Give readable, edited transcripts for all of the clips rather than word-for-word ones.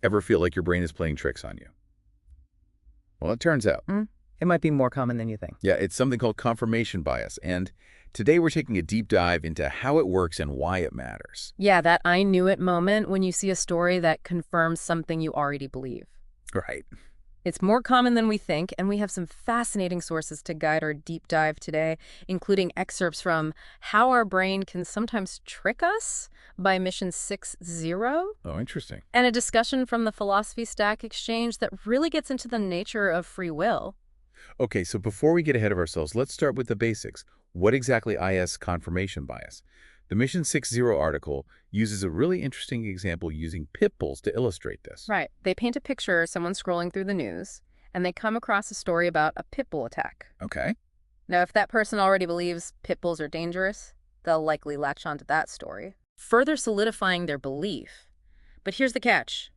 Ever feel like your brain is playing tricks on you? Well, it turns out. It might be more common than you think. Yeah, it's something called confirmation bias. And today we're taking a deep dive into how it works and why it matters. Yeah, that I knew it moment when you see a story that confirms something you already believe. Right. It's more common than we think, and we have some fascinating sources to guide our deep dive today, including excerpts from How Our Brain Can Sometimes Trick Us by Mission 60, Oh, interesting. and a discussion from the Philosophy Stack Exchange that really gets into the nature of free will. Okay, so before we get ahead of ourselves, let's start with the basics. What exactly is confirmation bias? The Mission 60 article uses a really interesting example using pitbulls to illustrate this. Right. They paint a picture of someone scrolling through the news, and they come across a story about a pit bull attack. Okay. Now, if that person already believes pit bulls are dangerous, they'll likely latch onto that story, further solidifying their belief. But here's the catch.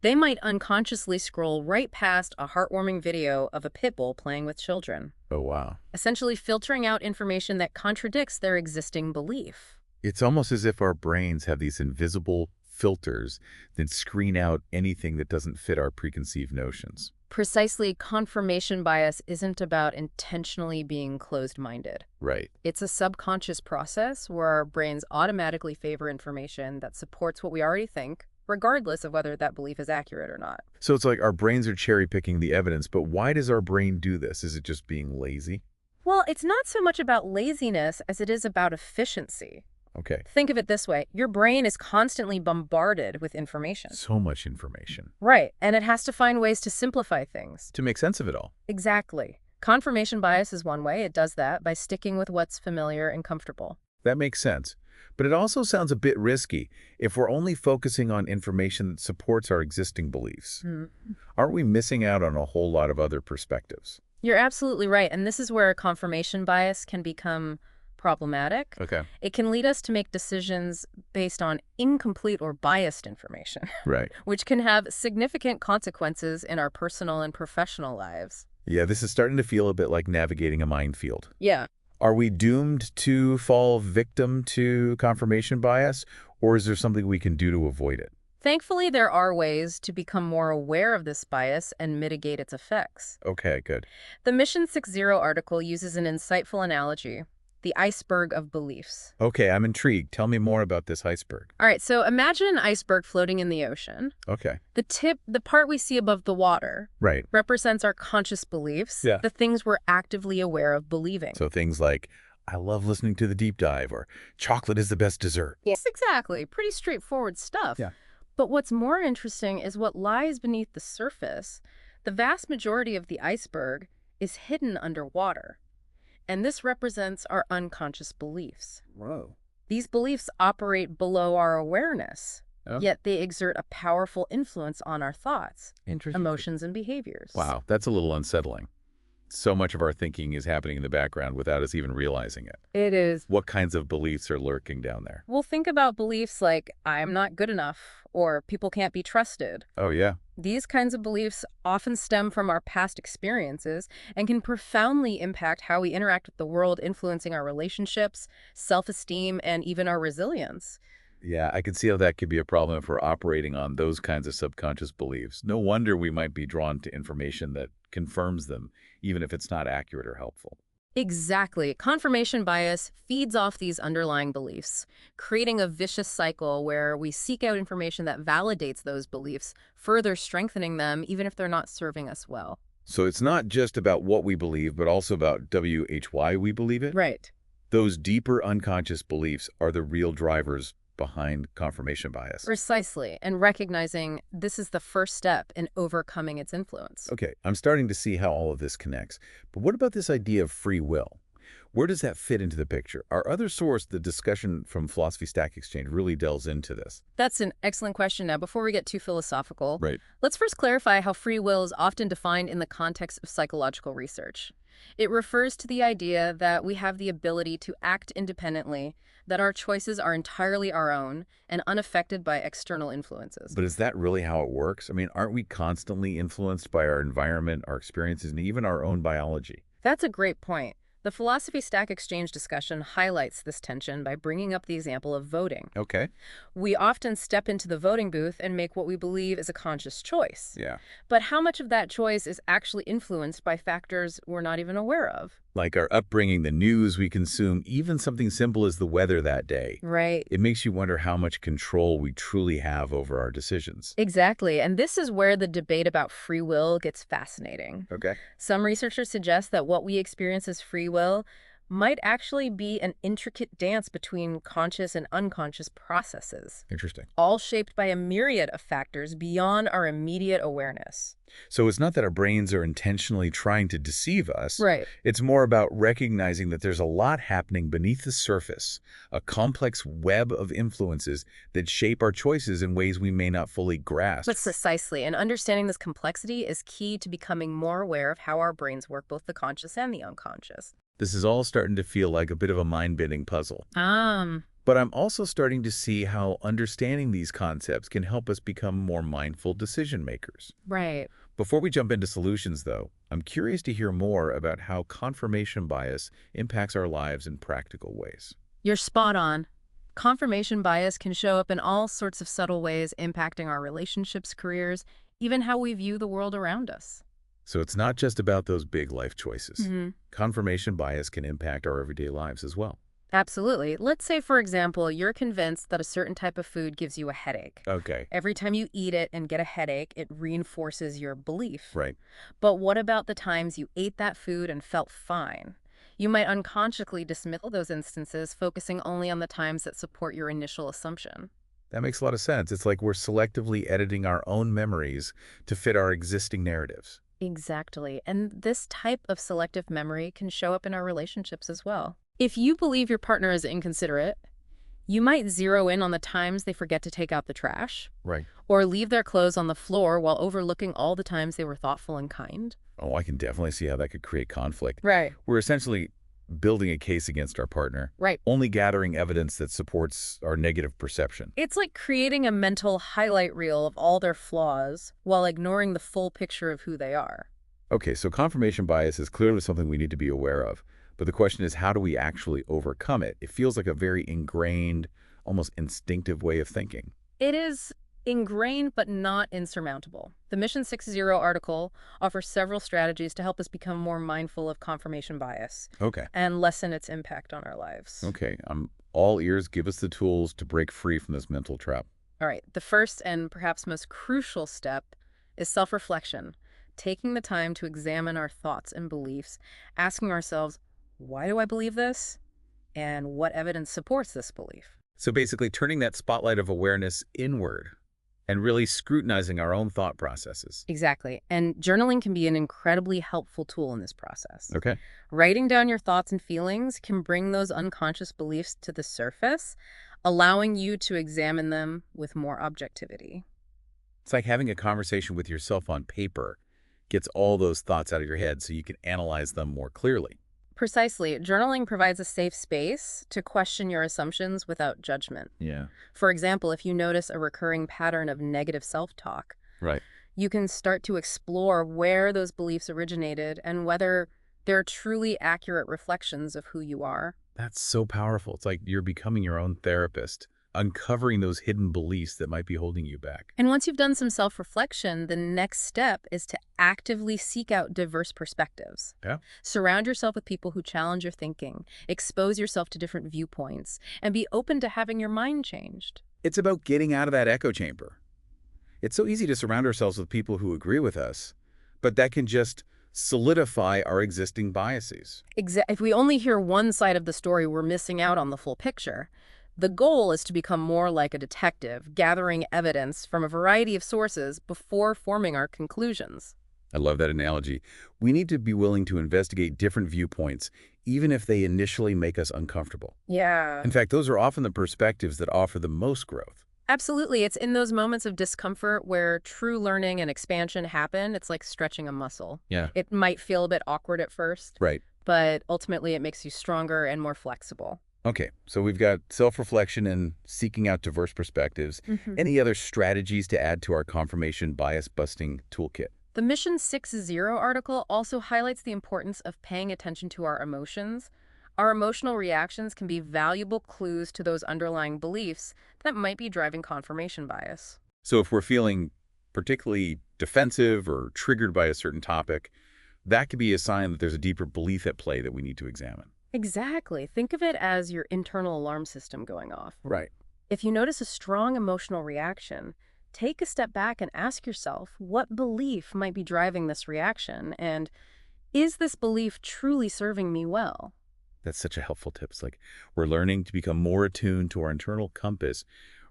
They might unconsciously scroll right past a heartwarming video of a pit bull playing with children, Oh, wow. essentially filtering out information that contradicts their existing belief. It's almost as if our brains have these invisible filters that screen out anything that doesn't fit our preconceived notions. Precisely, confirmation bias isn't about intentionally being closed-minded. Right. It's a subconscious process where our brains automatically favor information that supports what we already think, regardless of whether that belief is accurate or not. So it's like our brains are cherry-picking the evidence, but why does our brain do this? Is it just being lazy? Well, it's not so much about laziness as it is about efficiency. Okay. Think of it this way. Your brain is constantly bombarded with information. So much information. Right, and it has to find ways to simplify things. To make sense of it all. Exactly. Confirmation bias is one way. It does that by sticking with what's familiar and comfortable. That makes sense. But it also sounds a bit risky if we're only focusing on information that supports our existing beliefs. Aren't we missing out on a whole lot of other perspectives? You're absolutely right, and this is where confirmation bias can become problematic. Okay. It can lead us to make decisions based on incomplete or biased information, Right. which can have significant consequences in our personal and professional lives. Yeah, this is starting to feel a bit like navigating a minefield. Yeah. Are we doomed to fall victim to confirmation bias, or is there something we can do to avoid it? Thankfully, there are ways to become more aware of this bias and mitigate its effects. Okay, good. The Mission 60 article uses an insightful analogy, the iceberg of beliefs. Okay, I'm intrigued. Tell me more about this iceberg. All right, so imagine an iceberg floating in the ocean. Okay. The part we see above the water, Right. represents our conscious beliefs, Yeah. the things we're actively aware of believing. So things like, I love listening to the deep dive, or chocolate is the best dessert. Yes, exactly. Pretty straightforward stuff. Yeah. But what's more interesting is what lies beneath the surface. The vast majority of the iceberg is hidden underwater. And this represents our unconscious beliefs. Whoa. These beliefs operate below our awareness, Oh. yet they exert a powerful influence on our thoughts, Interesting. emotions, and behaviors. Wow, that's a little unsettling. So much of our thinking is happening in the background without us even realizing it. It is. What kinds of beliefs are lurking down there? We'll think about beliefs like, I'm not good enough, or people can't be trusted. Oh, yeah. These kinds of beliefs often stem from our past experiences and can profoundly impact how we interact with the world, influencing our relationships, self-esteem, and even our resilience. Yeah, I can see how that could be a problem if we're operating on those kinds of subconscious beliefs. No wonder we might be drawn to information that confirms them, even if it's not accurate or helpful. Exactly. Confirmation bias feeds off these underlying beliefs, creating a vicious cycle where we seek out information that validates those beliefs, further strengthening them even if they're not serving us well. So it's not just about what we believe, but also about why we believe it? Right. Those deeper unconscious beliefs are the real drivers behind confirmation bias. Precisely. And recognizing this is the first step in overcoming its influence. Okay, I'm starting to see how all of this connects. But what about this idea of free will? Where does that fit into the picture? Our other source, the discussion from Philosophy Stack Exchange, really delves into this. That's an excellent question. Now, before we get too philosophical, Right. let's first clarify how free will is often defined in the context of psychological research. It refers to the idea that we have the ability to act independently, that our choices are entirely our own and unaffected by external influences. But is that really how it works? I mean, aren't we constantly influenced by our environment, our experiences, and even our own biology? That's a great point. The philosophy stack exchange discussion highlights this tension by bringing up the example of voting. Okay. We often step into the voting booth and make what we believe is a conscious choice. Yeah. But how much of that choice is actually influenced by factors we're not even aware of? Like our upbringing, the news we consume, even something simple as the weather that day. Right. It makes you wonder how much control we truly have over our decisions. Exactly. And this is where the debate about free will gets fascinating. Okay. Some researchers suggest that what we experience as free will might actually be an intricate dance between conscious and unconscious processes, Interesting. all shaped by a myriad of factors beyond our immediate awareness. So it's not that our brains are intentionally trying to deceive us. Right. It's more about recognizing that there's a lot happening beneath the surface, a complex web of influences that shape our choices in ways we may not fully grasp. But precisely, and understanding this complexity is key to becoming more aware of how our brains work, both the conscious and the unconscious. This is all starting to feel like a bit of a mind-bending puzzle. Um, But I'm also starting to see how understanding these concepts can help us become more mindful decision makers. right. Before we jump into solutions, though, I'm curious to hear more about how confirmation bias impacts our lives in practical ways. You're spot on. Confirmation bias can show up in all sorts of subtle ways, impacting our relationships, careers, even how we view the world around us. So it's not just about those big life choices. Mm-hmm. Confirmation bias can impact our everyday lives as well. Absolutely. Let's say, for example, you're convinced that a certain type of food gives you a headache. Okay. Every time you eat it and get a headache, it reinforces your belief. Right. But what about the times you ate that food and felt fine? You might unconsciously dismiss those instances, focusing only on the times that support your initial assumption. That makes a lot of sense. It's like we're selectively editing our own memories to fit our existing narratives. Exactly. And this type of selective memory can show up in our relationships as well. If you believe your partner is inconsiderate, you might zero in on the times they forget to take out the trash, Right. or leave their clothes on the floor while overlooking all the times they were thoughtful and kind. Oh, I can definitely see how that could create conflict. Right. We're essentially building a case against our partner, Right. only gathering evidence that supports our negative perception. It's like creating a mental highlight reel of all their flaws while ignoring the full picture of who they are. Okay, so confirmation bias is clearly something we need to be aware of. But the question is, how do we actually overcome it? It feels like a very ingrained, almost instinctive way of thinking. It is ingrained but not insurmountable. The Mission 60 article offers several strategies to help us become more mindful of confirmation bias Okay. and lessen its impact on our lives. Okay, I'm all ears. Give us the tools to break free from this mental trap. All right, the first and perhaps most crucial step is self-reflection, taking the time to examine our thoughts and beliefs, asking ourselves, why do I believe this? And what evidence supports this belief? So basically turning that spotlight of awareness inward and really scrutinizing our own thought processes. Exactly. And journaling can be an incredibly helpful tool in this process. Okay. Writing down your thoughts and feelings can bring those unconscious beliefs to the surface, allowing you to examine them with more objectivity. It's like having a conversation with yourself on paper gets all those thoughts out of your head so you can analyze them more clearly. Precisely. Journaling provides a safe space to question your assumptions without judgment. Yeah. For example, if you notice a recurring pattern of negative self-talk, Right. you can start to explore where those beliefs originated and whether they're truly accurate reflections of who you are. That's so powerful. It's like you're becoming your own therapist, uncovering those hidden beliefs that might be holding you back. And once you've done some self-reflection, the next step is to actively seek out diverse perspectives. Yeah. Surround yourself with people who challenge your thinking, expose yourself to different viewpoints, and be open to having your mind changed. It's about getting out of that echo chamber. It's so easy to surround ourselves with people who agree with us, but that can just solidify our existing biases. If we only hear one side of the story, we're missing out on the full picture. The goal is to become more like a detective, gathering evidence from a variety of sources before forming our conclusions. I love that analogy. We need to be willing to investigate different viewpoints, even if they initially make us uncomfortable. Yeah. In fact, those are often the perspectives that offer the most growth. Absolutely. It's in those moments of discomfort where true learning and expansion happen. It's like stretching a muscle. Yeah. It might feel a bit awkward at first, Right. but ultimately it makes you stronger and more flexible. Okay, so we've got self-reflection and seeking out diverse perspectives. Any other strategies to add to our confirmation bias busting toolkit? The Mission 60 article also highlights the importance of paying attention to our emotions. Our emotional reactions can be valuable clues to those underlying beliefs that might be driving confirmation bias. So if we're feeling particularly defensive or triggered by a certain topic, that could be a sign that there's a deeper belief at play that we need to examine. Exactly. Think of it as your internal alarm system going off. Right. If you notice a strong emotional reaction, take a step back and ask yourself what belief might be driving this reaction, and is this belief truly serving me well? That's such a helpful tip. It's like we're learning to become more attuned to our internal compass,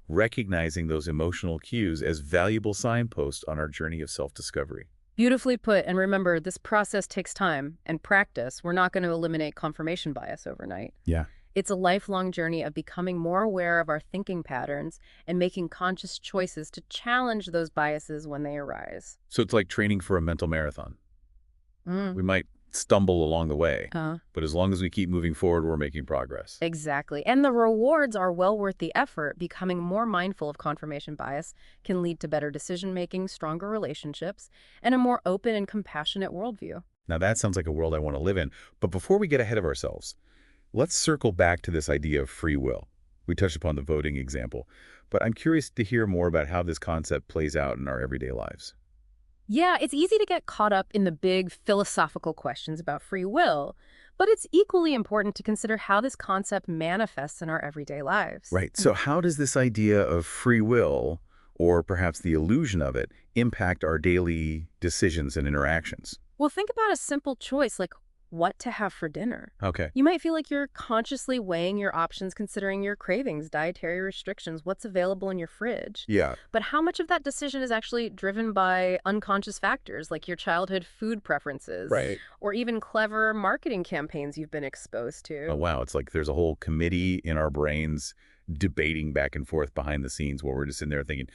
recognizing those emotional cues as valuable signposts on our journey of self-discovery. Beautifully put, and remember, this process takes time and practice. We're not going to eliminate confirmation bias overnight. Yeah. It's a lifelong journey of becoming more aware of our thinking patterns and making conscious choices to challenge those biases when they arise. So it's like training for a mental marathon. Mm. We might stumble along the way, Uh, but as long as we keep moving forward, we're making progress. exactly. And the rewards are well worth the effort. Becoming more mindful of confirmation bias can lead to better decision-making, stronger relationships, and a more open and compassionate worldview. Now that sounds like a world I want to live in. But before we get ahead of ourselves, let's circle back to this idea of free will. We touched upon the voting example, but I'm curious to hear more about how this concept plays out in our everyday lives. Yeah, it's easy to get caught up in the big philosophical questions about free will, but it's equally important to consider how this concept manifests in our everyday lives. Right. So how does this idea of free will, or perhaps the illusion of it, impact our daily decisions and interactions? Well, think about a simple choice like what to have for dinner. Okay. You might feel like you're consciously weighing your options, considering your cravings, dietary restrictions, what's available in your fridge. Yeah. But how much of that decision is actually driven by unconscious factors like your childhood food preferences Right. or even clever marketing campaigns you've been exposed to? Oh, wow. It's like there's a whole committee in our brains debating back and forth behind the scenes where we're just in there thinking,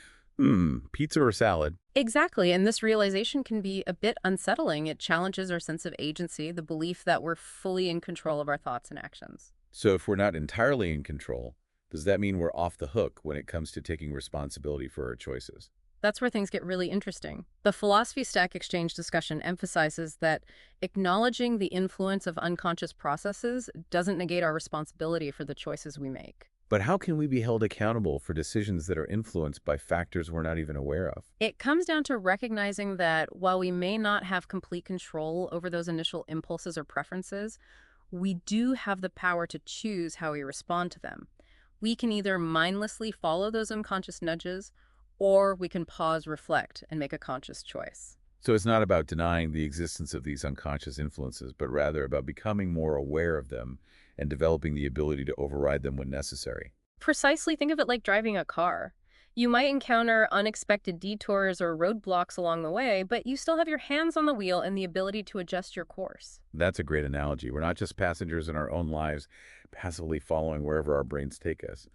pizza or salad? Exactly, and this realization can be a bit unsettling. It challenges our sense of agency, the belief that we're fully in control of our thoughts and actions. So if we're not entirely in control, does that mean we're off the hook when it comes to taking responsibility for our choices? That's where things get really interesting. The philosophy stack exchange discussion emphasizes that acknowledging the influence of unconscious processes doesn't negate our responsibility for the choices we make. But how can we be held accountable for decisions that are influenced by factors we're not even aware of? It comes down to recognizing that while we may not have complete control over those initial impulses or preferences, we do have the power to choose how we respond to them. We can either mindlessly follow those unconscious nudges, or we can pause, reflect, and make a conscious choice. So it's not about denying the existence of these unconscious influences, but rather about becoming more aware of them and developing the ability to override them when necessary. Precisely, think of it like driving a car. You might encounter unexpected detours or roadblocks along the way, but you still have your hands on the wheel and the ability to adjust your course. That's a great analogy. We're not just passengers in our own lives, passively following wherever our brains take us.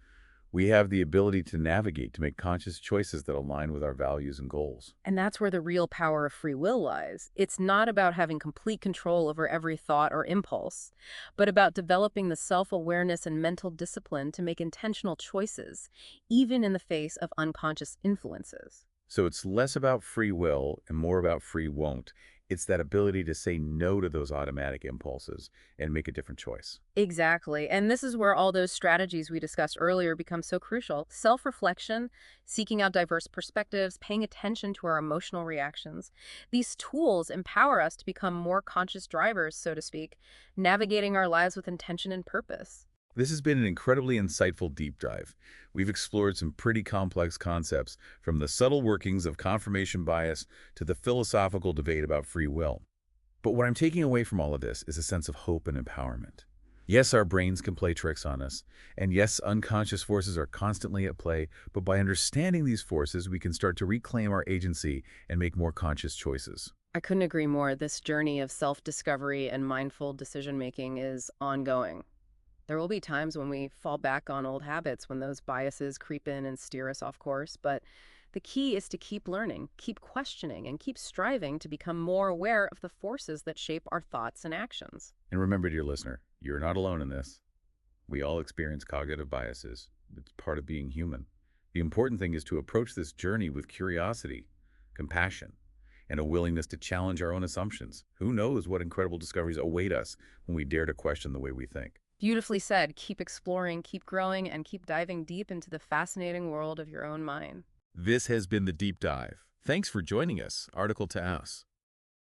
We have the ability to navigate, to make conscious choices that align with our values and goals. And that's where the real power of free will lies. It's not about having complete control over every thought or impulse, but about developing the self-awareness and mental discipline to make intentional choices, even in the face of unconscious influences. So it's less about free will and more about free won't. It's that ability to say no to those automatic impulses and make a different choice. Exactly. And this is where all those strategies we discussed earlier become so crucial. Self-reflection, seeking out diverse perspectives, paying attention to our emotional reactions. These tools empower us to become more conscious drivers, so to speak, navigating our lives with intention and purpose. This has been an incredibly insightful deep dive. We've explored some pretty complex concepts, from the subtle workings of confirmation bias to the philosophical debate about free will. But what I'm taking away from all of this is a sense of hope and empowerment. Yes, our brains can play tricks on us, and yes, unconscious forces are constantly at play, but by understanding these forces, we can start to reclaim our agency and make more conscious choices. I couldn't agree more. This journey of self-discovery and mindful decision-making is ongoing. There will be times when we fall back on old habits, when those biases creep in and steer us off course, but the key is to keep learning, keep questioning, and keep striving to become more aware of the forces that shape our thoughts and actions. And remember, dear listener, you're not alone in this. We all experience cognitive biases. It's part of being human. The important thing is to approach this journey with curiosity, compassion, and a willingness to challenge our own assumptions. Who knows what incredible discoveries await us when we dare to question the way we think. Beautifully said. Keep exploring, keep growing, and keep diving deep into the fascinating world of your own mind. This has been The Deep Dive. Thanks for joining us, Article to Us.